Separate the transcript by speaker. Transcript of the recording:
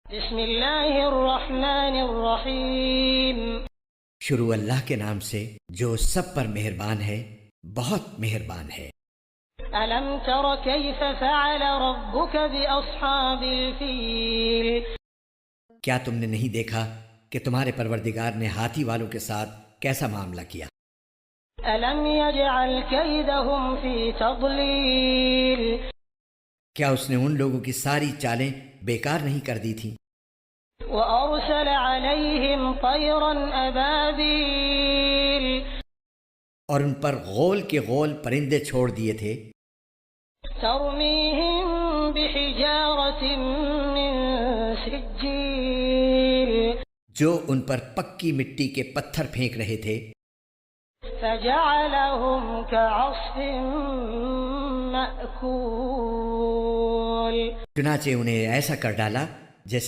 Speaker 1: بسم اللہ الرحمن الرحیم.
Speaker 2: شروع اللہ کے نام سے جو سب پر مہربان ہے، بہت مہربان ہے۔
Speaker 1: الم تر کیف فعل ربک باصحاب الفیل.
Speaker 2: کیا تم نے نہیں دیکھا کہ تمہارے پروردگار نے ہاتھی والوں کے ساتھ کیسا معاملہ کیا؟
Speaker 1: الم یجعل کیدہم فی تضلیل.
Speaker 2: کیا اس نے ان لوگوں کی ساری چالیں بیکار نہیں کر دی تھیں؟
Speaker 1: وارسل علیہم طیرا ابابیل.
Speaker 2: اور ان پر غول کے غول پرندے چھوڑ دیے تھے،
Speaker 1: ترمیہم بحجارۃ من سجیل.
Speaker 2: جو ان پر پکی مٹی کے پتھر پھینک رہے تھے،
Speaker 1: فجعلہم کعصف مأکول.
Speaker 2: چنانچہ انہیں ایسا کر ڈالا